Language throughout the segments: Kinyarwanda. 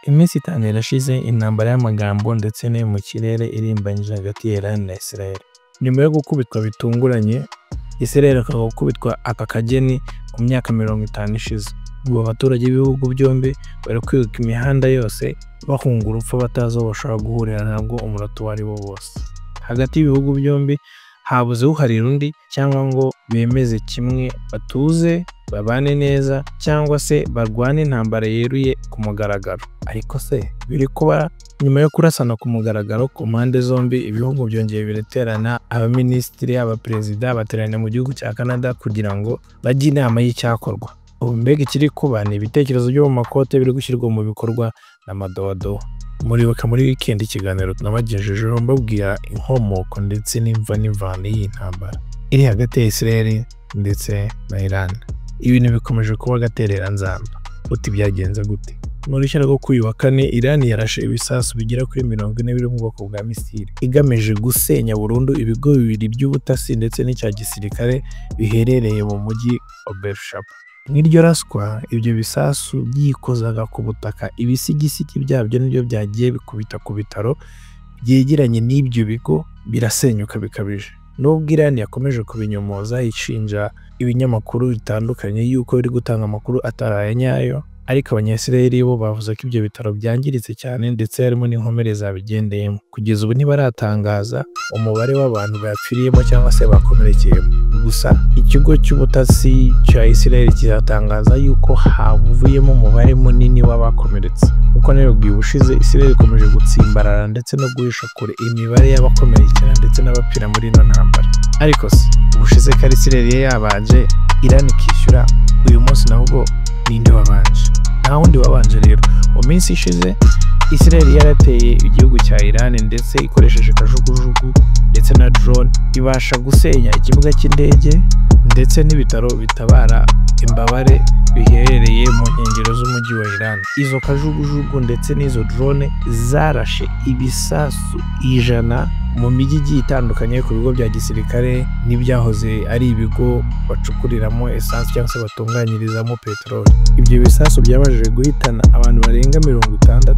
Iminsi 5 irashize intambara y'amagambo ndetse no mu kirere irimbanyije hagati ya Iran na Israel. Nyuma yo gukubitwa bitunguranye, Israel akaba gukubitwa aka kageni mu myaka 50 ishize. Ubu abaturage b'ibihugu byombi bari kwiruka imihanda yose bahunga urupfu batazi aho bashobora guhurira ntabwo umunota wari wo wose. Hagati y'ibihugu byombi habuze uharira undi cyangwa ngo bemeze kimwe batuze babane neza cyangwa se barwane intambara yeruye ku mugaragaro. Ariko se biri kuba nyuma yo kurasana ku mugaragaro ku mpande zombi, ibihugu byongeye bireterana, abaminisitiri, abaperezida baterana mu gihugu cya Canada kugira ngo bajye inama y'icyakorwa. Ubu mbega ikiri kuba ni ibitekerezo byo mu makote biri gushyirwa mu bikorwa n'amadowadowa. Muribuka muri weekend ikiganiro tunabagejejeho mbabwira inkomoko ndetse n'imva n'imvano y'iyi ntambara iri hagati ya Israel ndetse na Iran. Ibintu bikomeje kuba gaterera nzamba. Uti byagenze gute? Mu rushyira rwo kuyuwa kane, Iran yarashe ibisasu bigera kuri 40 biri mu bwoko bwa misile igamije gusenya burundu ibigo bibiri by'ubutasi ndetse n'icya gisirikare biherereye mu mujyi wa Beersheba. N'iryo raswa ibyo bisasu byikozaga ku butaka, ibisigisiki byabyo nibyo byagiye bikubita ku bitaro byegeranye n'ibyo bigo birasenyuka bikabije. Nubwo Iran yakomeje kubinyomoza ishinja ibinyamakuru bitandukanye yuko biri gutanga amakuru ataraye nyayo, ariko abanyesirayeli bo bavuze ko ibyo bitaro byangiritse cyane ndetse harimo n'inkomere zabigendeyemo. Kugeza ubu ntibaratangaza umubare w'abantu bapfiriyemo cyangwa se bakomerekeyemo. Gusa ikigo cy'ubutasi cya Israel kiratangaza yuko havuyemo umubare munini w'abakomeretse. Uko rero bwibushize Israel ikomeje gutsimbarara ndetse no guhisha kure imibare y'abakomerekera ndetse n'abapfira muri ino ntambara. Ariko se ubushize ko Israel yabanje Iran ikishyura, uyu munsi nabwo ninde wabanje? Nta wundi wabanje rero. Mu minsi ishize Israel yarateye igihugu cya Iran ndetse ikoresheje kajugujugu ndetse na drone ibasha gusenya ikibuga cy'indege ndetse n'ibitaro bitabara imbabare biherereye mu nkengero z'umujyi wa Iran. Izo kajugujugu ndetse n'izo drone zarashe ibisasu 100 mu mijyi igiye itandukanye ku bigo bya gisirikare n'ibyahoze ari ibigo bacukuriramo essence cyangwa se batunganyirizamo peteroli. Ibyo bisasu byabashije guhitana abantu barenga 60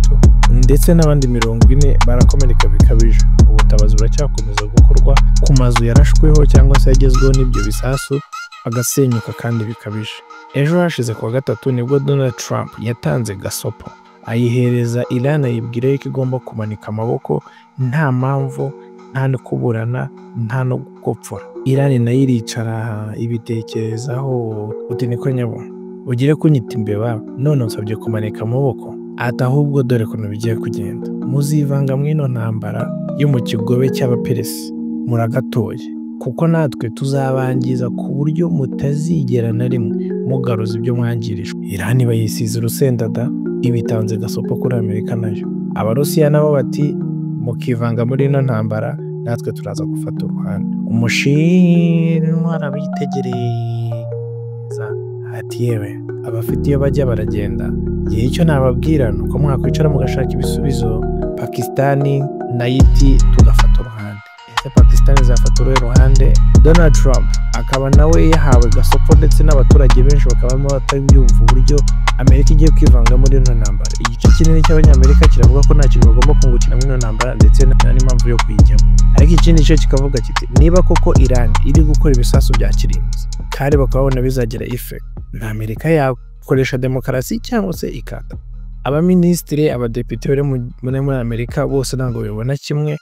ndetse n'abandi 40 barakomereka bikabije. Ubutabazi buracyakomeza gukorwa ku mazu yarashweho cyangwa se yagezweho n'ibyo bisasu agasenyuka kandi bikabije. Ejo hashize kuwa gatatu nibwo Donald Trump yatanze gasopo ayihereza Iran, ayibwira ko igomba kumanika amaboko nta mpamvu, nta no kuburana, nta no gupfura. Iran nayo iricara ibitekerezaho, uti niko nyabo ugire kunyita imbeba none nsabye kumanika amaboko. Ati ahubwo dore ko bigiye kugenda, muzivanga mwino ntambara yo mu kigobe cy'abaperesi muragatoye, kuko natwe tuzabangiza ku buryo mutazigera na rimwe mugaruza ibyo mwangirijwe. Iran bayisize urusendada ibitanze gasopo kuri Amerika nayo. Abarusiya nabo bati mukivanga muri ino ntambara natwe turaza gufata uruhande. Umushinwa arabitegereza ati yewe abafite iyo bajya baragenda, igihe icyo nababwira nuko mwakwicara mugashaka ibisubizo. Pakistani nayo iti tugafata uruhande. Ese Pakistani izafata uruhande? Donald Trump akaba nawe yahawe gasopo ndetse n'abaturage benshi bakabamo batabyumva uburyo Amerika igiye kwivanga muri ino ntambara. Igice kinini cy'abanyamerika kiravuga ko nta kintu bagomba kungukira muri ino ntambara ndetse nta n'impamvu yo kuyijyamo. Ariko ikindi cyo kikavuga kiti niba koko Iran iri gukora ibisasu bya kirimbuzi kandi bakabona bizagira effect, na Amerika yakoresha demokarasi cyangwa se ikata. Abaminisitiri, abadepite bari muri Amerika bose ntabwo bibona kimwe,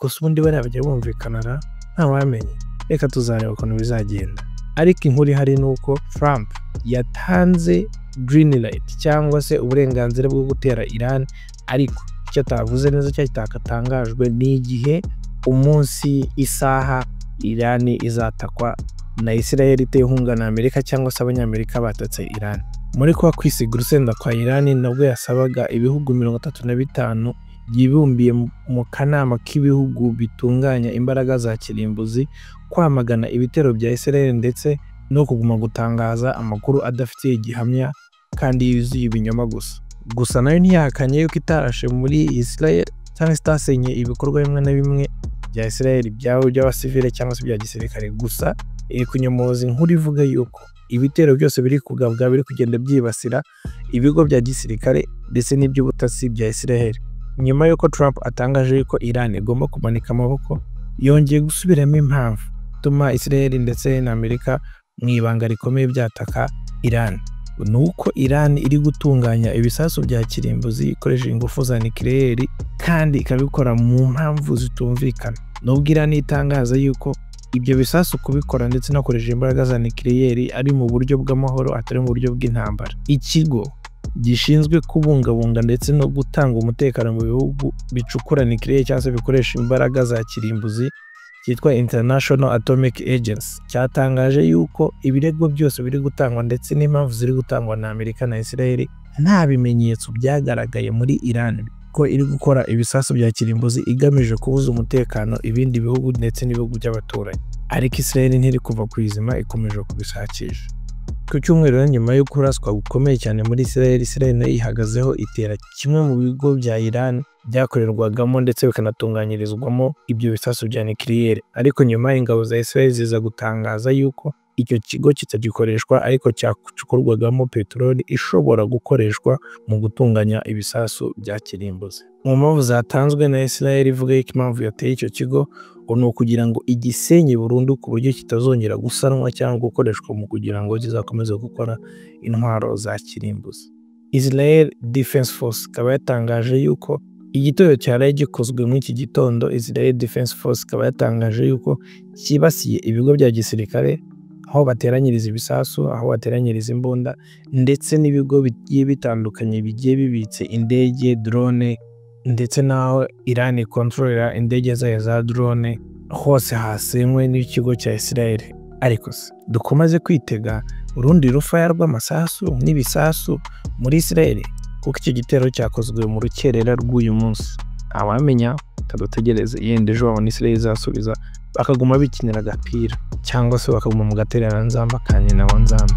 gusa ubundi bari abajya bumvikana nta wamenye. Reka tuzareba ukuntu bizagenda. Ariko inkuru ihari nuko Trump yatanze green light cyangwa se uburenganzira bwo gutera Iran, ariko icyo atavuze neza cyakatangajwe ni igihe, umunsi, isaha Iran izatakwa na Israel iteye inkunga na Amerika cyangwa se abanyamerika batatse Iran. Muri kwa kwisiga urusenda kwa Iran nabwo yasabaga ibihugu 35 yibumbiye mu kanama k'ibihugu bitunganya imbaraga za kirimbuzi kwamagana ibitero bya Israel ndetse no kuguma gutangaza amakuru adafitiye gihamya kandi yuzuye ibinyoma gusa. Gusa nayo ntiyahakanye yuko itarashe muri Israel cyangwa itasenye ibikorwa bimwe na bimwe bya Israel by'abasivile cyangwa se bya gisirikare. Gusa kunyomoza inkuru ivuga yuko ibitero byose biri kugabwa biri kugenda byibasira ibigo bya gisirikare ndetse n'iby'ubutasi bya Israel. Nyuma y'uko Trump atangaje ko Iran igomba kumanika amaboko, yongeye gusubiramo impamvu ituma Israel ndetse na Amerika mu ibanga rikomeye byataka Iran. Nuko Iran iri gutunganya ibisasu bya kirimbuzi ikoresheje ingufu za nucleaire kandi ikabikora mu mpamvu zitumvikana. Nubwo Iran itangaza yuko ibyo bisasu kubikora ndetse no koresha imbaraga za nucleaire ari mu buryo bw'amahoro atari mu buryo bw'intambara. Ikigo gishinzwe kubungabunga ndetse no gutanga umutekano mu bihugu bicukura nucleaire cyangwa se bikoresha imbaraga za kirimbuzi cyitwa International Atomic Agency cyatangaje yuko ibirego byose biri gutangwa ndetse n'impamvu ziri gutangwa na Amerika na Israel nta bimenyetso byagaragaye muri Iran ko iri gukora ibisasu bya kirimbuzi igamije kubuza umutekano ibindi bihugu ndetse n'ibihugu by'abaturanyi. Ariko Israel ntiri kuva ku izima, ikomeje kubishakisha. Ku cyumweru nyuma yo kuraswa gukomeye cyane muri Israel nayo ihagazeho itera kimwe mu bigo bya Iran byakorerwagamo ndetse bikanatunganyirizwamo ibyo bisasu bya nucleaire. Ariko nyuma ingabo za Israel ziza gutangaza yuko icyo kigo kitagikoreshwa ariko cyacukurwagamo peteroli ishobora gukoreshwa mu gutunganya ibisasu bya kirimbuzi. Mu mpamvu zatanzwe na Israel ivuga ko impamvu yateye icyo kigo ni ukugira ngo igisenye burundu ku buryo kitazongera gusanwa cyangwa gukoreshwa mu kugira ngo kizakomeze gukora intwaro za kirimbuzi. Israel Defense Force ikaba yatangaje yuko igitero cyari gikozwe muri iki gitondo. Israel Defense Force ikaba yatangaje yuko kibasiye ibigo bya gisirikare, aho bateranyiriza ibisasu, aho bateranyiriza imbunda ndetse n'ibigo bigiye bitandukanye bigiye bibitse indege, drone ndetse naho Iran controlera indege zayo za drone, hose hasenywe n'ikigo cya Israel. Ariko dukomaze kwitega urundi rufaya rw'amasasu n'ibisasu muri Israel kuko iki gitero cyakozwe mu rukerera rw'uyu munsi. Abamenya tadutegereze yende ejo babona Israel izasubiza bakaguma bikinira agapira cyangwa se bakaguma mu gaterera nzamba kanye na wanzamba.